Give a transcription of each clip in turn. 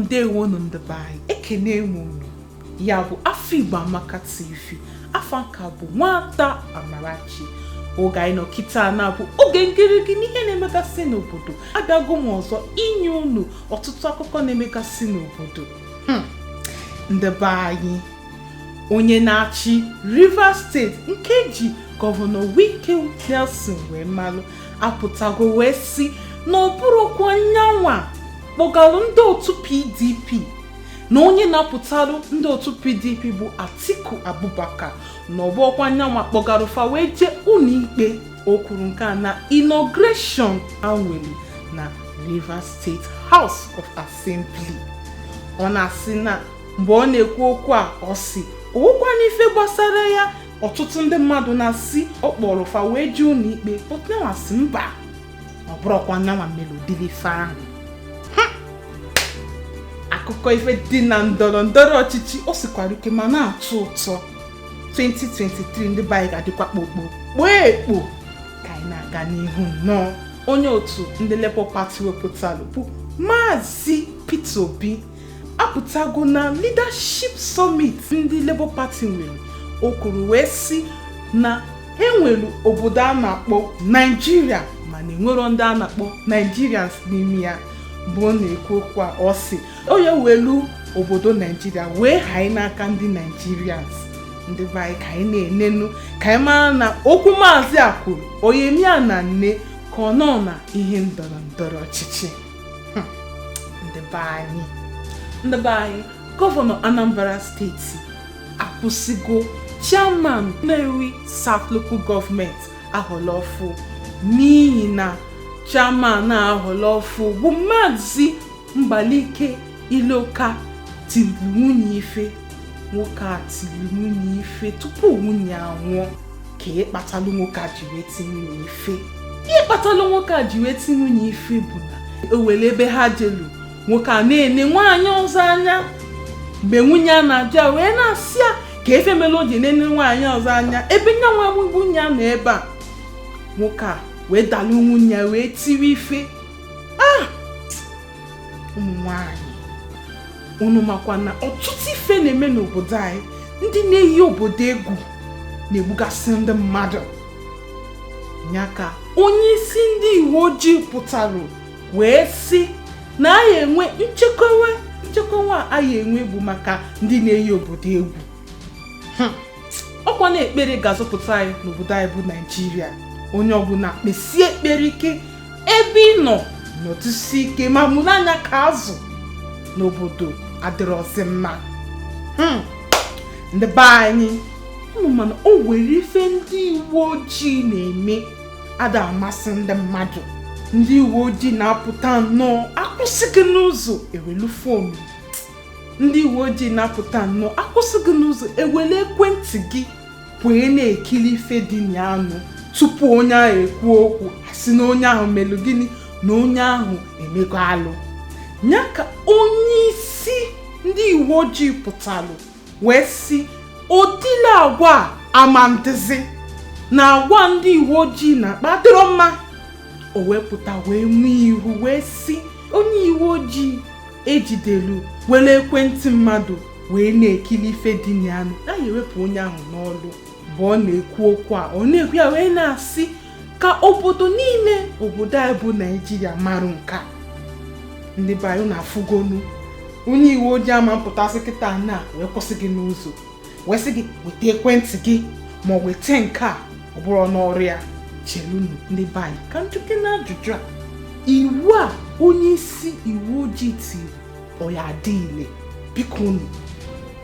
ndewo ndị be anyị ekene m unu ya bụ afọ Igbo Amaka TV afa nka bụ nwata Amarachi oge anyị nọ kịta na bụ oge ngirigi n'ihe na-emegasị n'obodo abịago m ọzọ inye unu ọtụtụ akụkọ na-emegasị n'obodo ndị be anyị onye na-achị Rivers steeti nke ji gọvanọ Wike Nelson wee malụ apụtago wee si na ọ bụrụkwa nyanwa kpọgalụ ndị otu PDP na onye na-apụtalụ ndị otu PDP bụ Atiku Abubakar na ọbụkwa nyanwa kpọgalụ fa wee jee ụlọikpe o kwuru nke a na inauguration anwelu na Rivers State House of Assembly. Ọ na-asị na mgbe ọ na-ekwu okwu a ọ sị owukwa n'ife gbasara ya ọtụtụ ndị mmadụ na-asị ọ kpọrọ fa wee jee ụlọikpe pụtara sị mba ọ bụrụkwa nyanwa melodili ife ahụ. Akụkọ ife dị na ndọrọ ndọrọ ọchịchị o sikwara ike ma na-atọ ụtọ. 2023 ndị bayi ga-adịkwa kpokpo ekpo ka anyị na-aga n'ihu nnọọ. Onye otu ndị Labour Party wepụtalụ bụ Maazị Peter Obi apụtago na Leadership Summit ndị Labour Party nwere. O kwuru wee sị na enwere obodo a na-akpọ Nigeria mana enwero ndị a na-akpọ Nigerians n'ime ya. Bụ ọ na-ekwu okwu a ọ sị onye welu obodo Nigeria wee haị n'aka ndị Nigerians. Ndị be anyị ka anyị na-enenu ka anyị mara na okwu maazị a kwuru oyemia na nne ka ọ nọ na ihe ndọrọ ndọrọ ọchịchị. Ndị be anyị gọvanọ Anambra steeti akwụsịgo chairman Nnewi South Local Government ahọlọfụ n'ihi na chairman ahọlọfụ bụ Maazị Mgbalike Iloka tiri nwunye ife. Nwoke a tiri nwunye ife tupu nwunye anwụọ ka ihe kpatalụ nwoke a ji wee ti nwunye ife. Ihe kpatalụ nwoke a ji wee ti nwunye ife bụ na o were ebe ha jelu nwoke a na-ene nwaanyị ọzọ anya. Mgbe nwunye a na-abịa wee na-asị ya ka efe mere o ji nene nwaanyị ọzọ anya ebe nyanwa nwunye a nọ ebe a. Nwoke a wee dalụ nwunye ya wee tiri ife. Ụmụ nwaanyị unu makwa na ọtụtụ ife na-eme n'obodo anyị ndị na-eyi obodo egwu na-egbugasị ndị mmadụ. Nyaka onye isi ndị uwe ojii pụtara wee sị na anyị enwe nchekwa anyị enwe bụ maka ndị na-eyi obodo egwu. Ọkwa na ekpere ga-azọpụta anyị n'obodo anyị bụ Naịjirịa. Onye ọbụla kpesie ekpere ike ebe ị nọ n'otusi ike ma mụrụ anya ka azụ n'obodo adịrọzi mma. Ndị be anyị ụmụ mana o nwere ife ndị uwe ojii na-eme ada amasị ndị mmadụ. Ndị uwe ojii na-apụta nnọọ akwụsịghị n'ụzọ ewelu fonu. Ndị uwe ojii na-apụta nnọọ akwụsịghị n'ụzọ ewelu ekwentị gị wee na-ekiri ife dị n'anụ tupu onye ahụ ekwu okwu asị na onye ahụ melụ gịnị na onye ahụ emego alụ. Ya ka onye isi ndị uwe ojii pụtalụ wee sị odile agwa amandizi na agwa ndị uwe ojii na-akpa dịrọ mma. O wee pụta wee nwee ihu wee sị onye uwe ojii ejidelu were ekwentị mmadụ wee na-ekiri ife dị n'anụ a ga-ewepụ onye ahụ n'ọlụ. Mgbe ọ na-ekwu okwu a ọ na-ekwu ya wee na-asị ka obodo niile obodo anyị bụ Naịjirịa marụ nka. Ndị be anyị na-afụgonu onye uwe ojii ama mpụtasị kịta na wee kwụsị gị n'ụzọ wee sị gị weta ekwentị gị ma ọ weta nke a ọ bụrụ n'ọrụ ya. Chelunu ndị be anyị ka njụke na ajụjụ a iwu a onye isi uwe ojii tiri ọ ya dị ile. Biko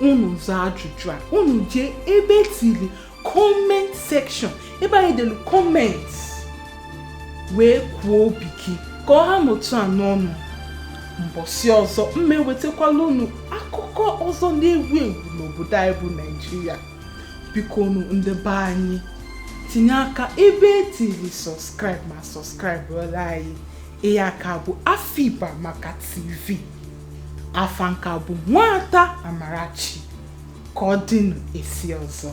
unu zaa ajụjụ a unu jee ebe tiri comment section ebe anyị delu comment wee kwuo obi gị ka ọ ha n'otu a n'ọnụ. Mbọsị ọzọ mma ewetakwala unu akụkọ ọzọ na-ewu ewu n'obodo anyị bụ Naịjirịa. Biko ndị be anyị tinye aka ebe etiri subscribe ma subscribe ọla anyị. Ihe aka bụ afọ Igbo Amaka TV. Afa nka bụ nwata Amarachi ka ọ dịnụ esi ọzọ.